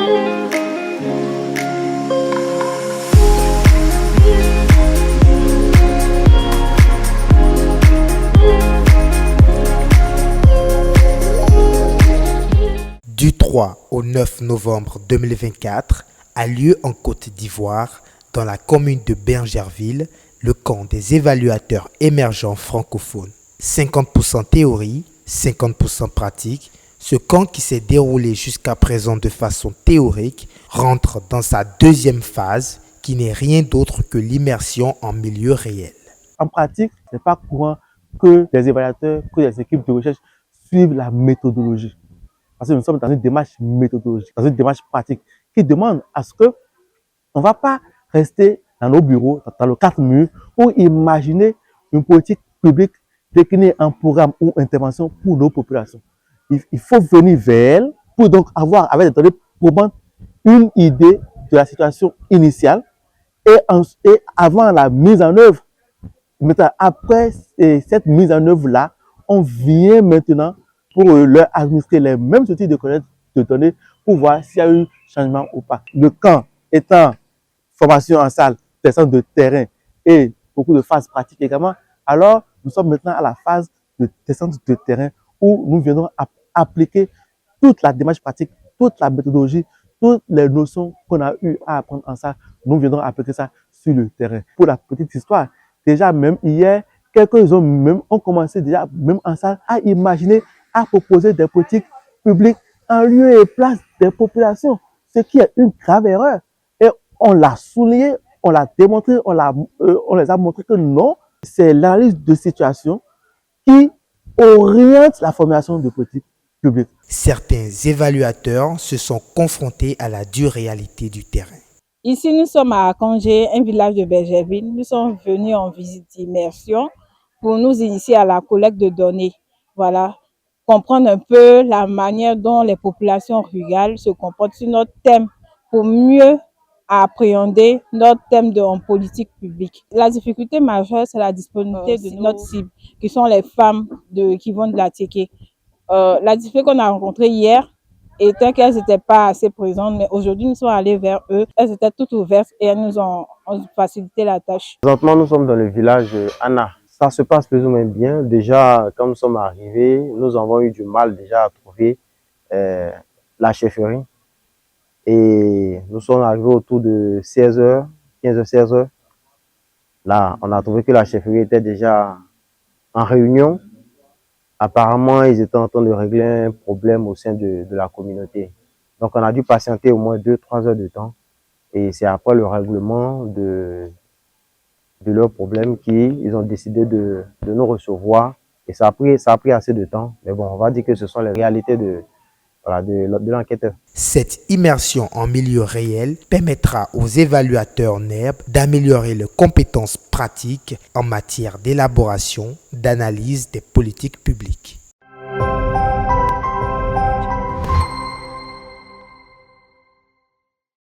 Du 3 au 9 novembre 2024 a lieu en Côte d'Ivoire, dans la commune de Bingerville, le camp des évaluateurs émergents francophones. 50% théorie, 50% pratique. Ce camp qui s'est déroulé jusqu'à présent de façon théorique rentre dans sa deuxième phase qui n'est rien d'autre que l'immersion en milieu réel. En pratique, ce n'est pas courant que les évaluateurs, que les équipes de recherche suivent la méthodologie. Parce que nous sommes dans une démarche méthodologique, dans une démarche pratique qui demande à ce que on ne va pas rester dans nos bureaux, dans nos quatre murs, pour imaginer une politique publique déclinée en programme ou intervention pour nos populations. Il faut venir vers elles pour donc avoir, avec des données probantes, une idée de la situation initiale et avant la mise en œuvre. Maintenant, après cette mise en œuvre-là, on vient maintenant pour leur administrer les mêmes outils de collecte de données pour voir s'il y a eu changement ou pas. Le camp étant formation en salle, descente de terrain et beaucoup de phases pratiques également, alors nous sommes maintenant à la phase de descente de terrain où nous viendrons appliquer toute la démarche pratique, toute la méthodologie, toutes les notions qu'on a eu à apprendre en salle, nous viendrons appliquer ça sur le terrain. Pour la petite histoire, déjà même hier, quelques-uns ont commencé déjà même en salle à imaginer, à proposer des politiques publiques en lieu et place des populations, ce qui est une grave erreur. Et on l'a souligné, on l'a démontré, on les a montré que non, c'est l'analyse de situation qui oriente la formulation de politiques publiques. Certains évaluateurs se sont confrontés à la dure réalité du terrain. Ici, nous sommes à Congé, un village de Bingerville. Nous sommes venus en visite d'immersion pour nous initier à la collecte de données. Voilà, comprendre un peu la manière dont les populations rurales se comportent sur notre thème pour mieux appréhender notre thème en politique publique. La difficulté majeure, c'est la disponibilité de notre cible, qui sont les femmes qui vont de la TK. La difficulté qu'on a rencontrée hier était qu'elles n'étaient pas assez présentes, mais aujourd'hui nous sommes allés vers eux. Elles étaient toutes ouvertes et elles nous ont facilité la tâche. Présentement, nous sommes dans le village Anna. Ça se passe plus ou moins bien. Déjà, quand nous sommes arrivés, nous avons eu du mal déjà à trouver la chefferie. Et nous sommes arrivés autour de 16h, 15h, 16h. Là, on a trouvé que la chefferie était déjà en réunion. Apparemment, ils étaient en train de régler un problème au sein de la communauté. Donc, on a dû patienter au moins 2-3 heures de temps. Et c'est après le règlement de leur problème qu'ils ont décidé de nous recevoir. Et ça a pris assez de temps. Mais bon, on va dire que ce sont les réalités de l'enquêteur. Cette immersion en milieu réel permettra aux évaluateurs NERB d'améliorer leurs compétences pratiques en matière d'élaboration, d'analyse des politiques publiques.